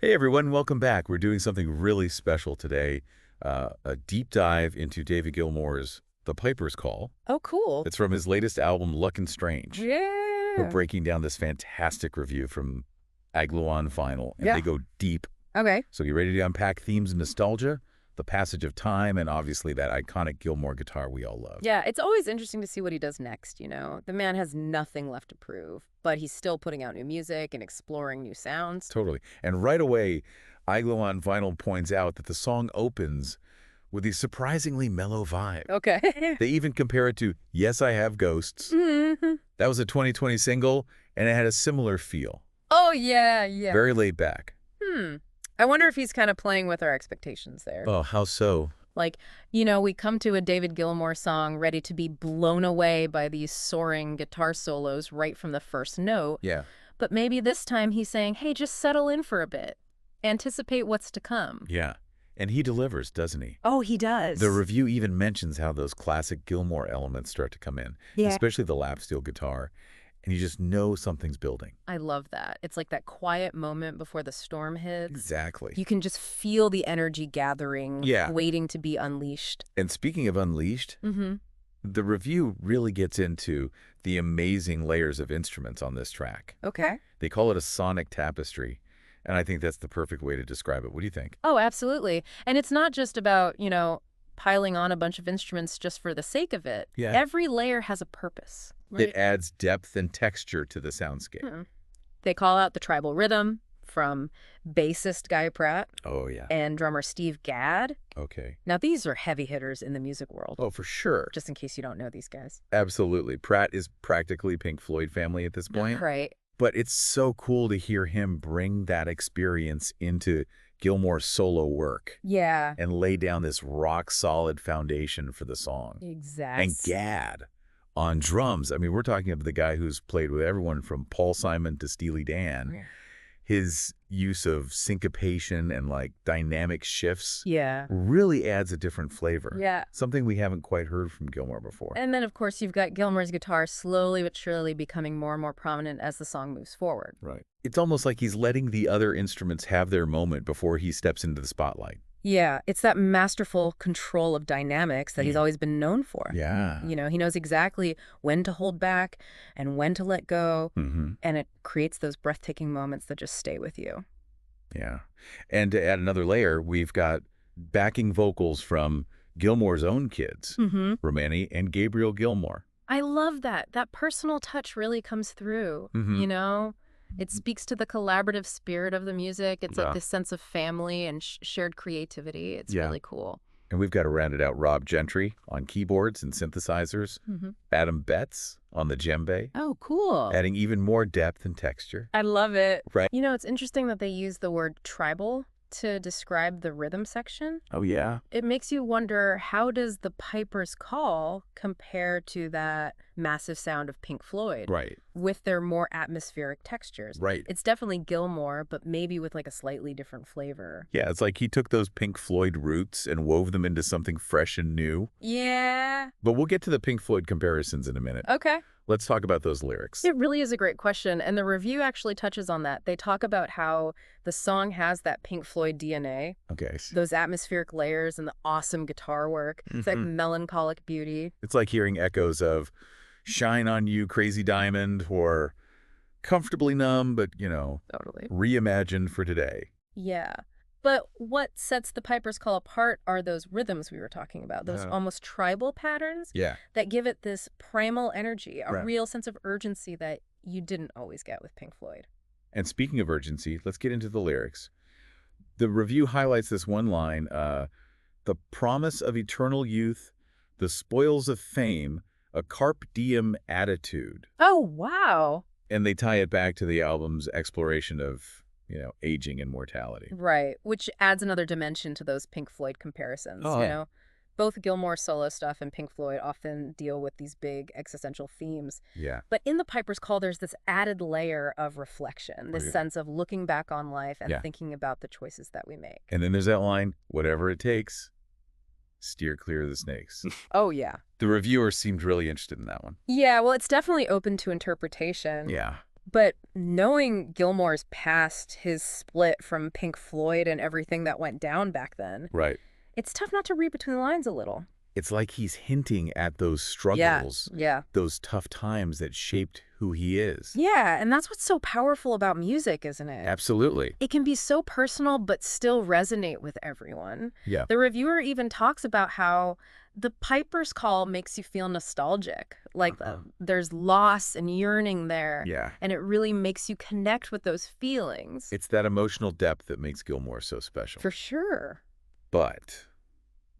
Hey everyone, welcome back. We're doing something really special today, a deep dive into David Gilmour's The Piper's Call. Oh, cool. It's from his latest album, Luck and Strange. We're Yeah. breaking down this fantastic review from Fluance Vinyl, and Yeah. they go deep. Okay. So get ready to unpack themes of nostalgia, the passage of time, and obviously that iconic Gilmour guitar we all love. Yeah, it's always interesting to see what he does next, The man has nothing left to prove, but he's still putting out new music and exploring new sounds. Totally. And right away, Fluance Vinyl points out that the song opens with a surprisingly mellow vibe. Okay. They even compare it to Yes, I Have Ghosts. Mm-hmm. That was a 2020 single, and it had a similar feel. Oh, yeah, yeah. Very laid back. I wonder if he's kind of playing with our expectations there. Oh, how so? Like, we come to a David Gilmour song ready to be blown away by these soaring guitar solos right from the first note. Yeah. But maybe this time he's saying, hey, just settle in for a bit. Anticipate what's to come. Yeah. And he delivers, doesn't he? Oh, he does. The review even mentions how those classic Gilmour elements start to come in, especially the lap steel guitar, and you just know something's building. I love that. It's like that quiet moment before the storm hits. Exactly. You can just feel the energy gathering, waiting to be unleashed. And speaking of unleashed, the review really gets into the amazing layers of instruments on this track. Okay. They call it a sonic tapestry, and I think that's the perfect way to describe it. What do you think? Oh, absolutely. And it's not just about, piling on a bunch of instruments just for the sake of it. Yeah. Every layer has a purpose. It adds depth and texture to the soundscape. They call out the tribal rhythm from bassist Guy Pratt. Oh, yeah. And drummer Steve Gadd. Okay. Now, these are heavy hitters in the music world. Oh, for sure. Just in case you don't know these guys. Absolutely. Pratt is practically Pink Floyd family at this point. Right. But it's so cool to hear him bring that experience into Gilmour's solo work. Yeah. And lay down this rock-solid foundation for the song. Exactly. And Gadd on drums. I mean, we're talking about the guy who's played with everyone from Paul Simon to Steely Dan. Yeah. His use of syncopation and dynamic shifts really adds a different flavor. Yeah. Something we haven't quite heard from Gilmour before. And then, of course, you've got Gilmour's guitar slowly but surely becoming more and more prominent as the song moves forward. Right. It's almost like he's letting the other instruments have their moment before he steps into the spotlight. Yeah, it's that masterful control of dynamics that he's always been known for. Yeah. He knows exactly when to hold back and when to let go, and it creates those breathtaking moments that just stay with you. Yeah. And to add another layer, we've got backing vocals from Gilmour's own kids, Romani and Gabriel Gilmour. I love that. That personal touch really comes through, It speaks to the collaborative spirit of the music. It's like this sense of family and shared creativity. It's really cool. And we've got to round it out Rob Gentry on keyboards and synthesizers, Adam Betts on the djembe. Oh, cool. Adding even more depth and texture. I love it. Right. It's interesting that they use the word tribal to describe the rhythm section. Oh, yeah? It makes you wonder, how does the Piper's Call compare to that massive sound of Pink Floyd? Right. With their more atmospheric textures. Right. It's definitely Gilmour, but maybe with a slightly different flavor. Yeah, it's like he took those Pink Floyd roots and wove them into something fresh and new. Yeah. But we'll get to the Pink Floyd comparisons in a minute. Okay. Let's talk about those lyrics. It really is a great question, and the review actually touches on that. They talk about how the song has that Pink Floyd DNA. Okay. Those atmospheric layers and the awesome guitar work. It's like melancholic beauty. It's like hearing echoes of Shine on You, Crazy Diamond, or Comfortably Numb, but, Totally. reimagined for today. Yeah. But what sets the Piper's Call apart are those rhythms we were talking about, those almost tribal patterns that give it this primal energy, a real sense of urgency that you didn't always get with Pink Floyd. And speaking of urgency, let's get into the lyrics. The review highlights this one line, the promise of eternal youth, the spoils of fame, a carpe diem attitude. Oh, wow. And they tie it back to the album's exploration of aging and mortality. Right, which adds another dimension to those Pink Floyd comparisons. Both Gilmour solo stuff and Pink Floyd often deal with these big existential themes. Yeah. But in the Piper's Call, there's this added layer of reflection, this sense of looking back on life and thinking about the choices that we make. And then there's that line, whatever it takes, steer clear of the snakes. Oh, yeah. The reviewer seemed really interested in that one. Yeah, well, it's definitely open to interpretation. Yeah. But knowing Gilmour's past, his split from Pink Floyd and everything that went down back then, Right. it's tough not to read between the lines a little. It's like he's hinting at those struggles, yeah, those tough times that shaped who he is. Yeah, and that's what's so powerful about music, isn't it? Absolutely. It can be so personal but still resonate with everyone. Yeah. The reviewer even talks about how the Piper's Call makes you feel nostalgic. Like there's loss and yearning there. Yeah. And it really makes you connect with those feelings. It's that emotional depth that makes Gilmour so special. For sure. But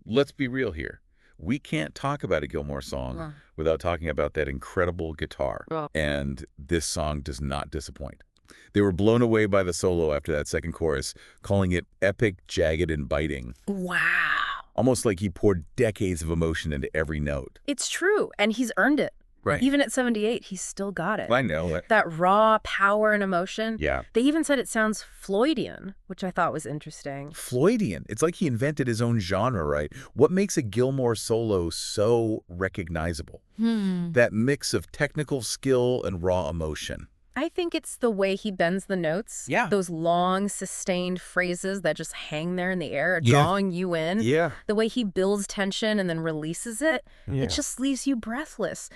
let's be real here. We can't talk about a Gilmour song without talking about that incredible guitar. And this song does not disappoint. They were blown away by the solo after that second chorus, calling it epic, jagged, and biting. Wow. Almost like he poured decades of emotion into every note. It's true, and he's earned it. Right. Even at 78, he's still got it. I know it. That raw power and emotion. Yeah. They even said it sounds Floydian, which I thought was interesting. Floydian. It's like he invented his own genre, right? What makes a Gilmour solo so recognizable? That mix of technical skill and raw emotion. I think it's the way he bends the notes. Yeah. Those long, sustained phrases that just hang there in the air, drawing you in. Yeah. The way he builds tension and then releases it. Yeah. It just leaves you breathless.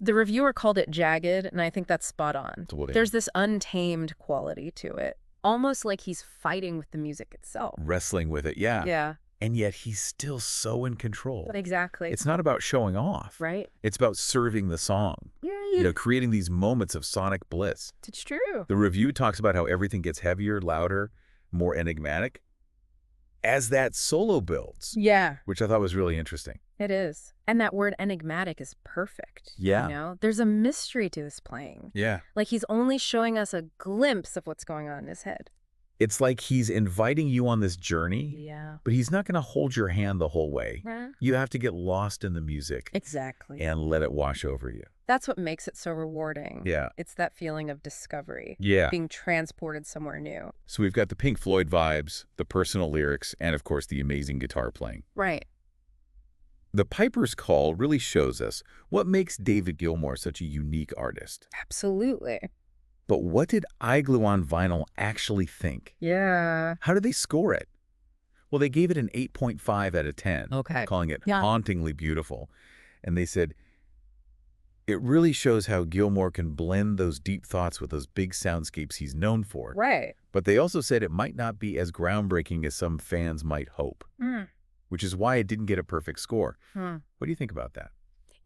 The reviewer called it jagged, and I think that's spot on. Totally. There's this untamed quality to it, almost like he's fighting with the music itself. Wrestling with it, yeah. Yeah. And yet he's still so in control. Exactly. It's not about showing off. Right. It's about serving the song. Yeah. You know, creating these moments of sonic bliss. It's true. The review talks about how everything gets heavier, louder, more enigmatic as that solo builds. Yeah. Which I thought was really interesting. It is. And that word enigmatic is perfect. Yeah. You know, there's a mystery to his playing. Yeah. Like he's only showing us a glimpse of what's going on in his head. It's like he's inviting you on this journey. Yeah. But he's not going to hold your hand the whole way. Yeah. You have to get lost in the music. Exactly. And let it wash over you. That's what makes it so rewarding. Yeah. It's that feeling of discovery. Yeah. Being transported somewhere new. So we've got the Pink Floyd vibes, the personal lyrics, and of course the amazing guitar playing. Right. The Piper's Call really shows us what makes David Gilmour such a unique artist. Absolutely. But what did iGlue on Vinyl actually think? Yeah. How did they score it? Well, they gave it an 8.5 out of 10, Okay. calling it hauntingly beautiful. And they said, it really shows how Gilmour can blend those deep thoughts with those big soundscapes he's known for. Right. But they also said it might not be as groundbreaking as some fans might hope, which is why it didn't get a perfect score. What do you think about that?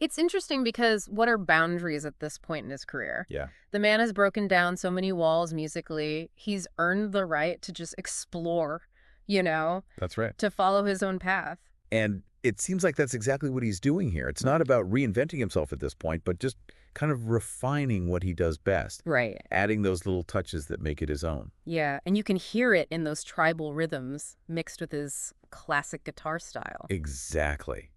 It's interesting because what are boundaries at this point in his career? Yeah. The man has broken down so many walls musically. He's earned the right to just explore, you know? That's right. To follow his own path. And it seems like that's exactly what he's doing here. It's not about reinventing himself at this point, but just kind of refining what he does best. Right. Adding those little touches that make it his own. Yeah, and you can hear it in those tribal rhythms mixed with his classic guitar style. Exactly.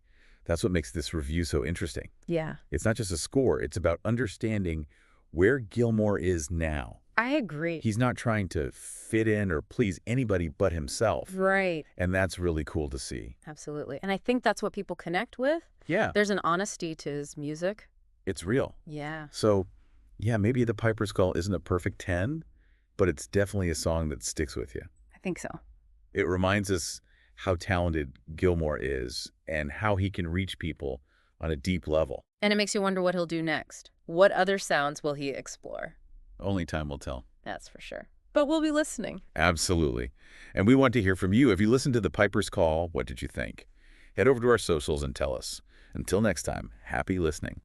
That's what makes this review so interesting. Yeah. It's not just a score. It's about understanding where Gilmour is now. I agree. He's not trying to fit in or please anybody but himself. Right. And that's really cool to see. Absolutely. And I think that's what people connect with. Yeah. There's an honesty to his music. It's real. Yeah. So, yeah, maybe The Piper's Call isn't a perfect 10, but it's definitely a song that sticks with you. I think so. It reminds us how talented Gilmour is and how he can reach people on a deep level. And it makes you wonder what he'll do next. What other sounds will he explore? Only time will tell. That's for sure. But we'll be listening. Absolutely. And we want to hear from you. If you listened to The Piper's Call, what did you think? Head over to our socials and tell us. Until next time, happy listening.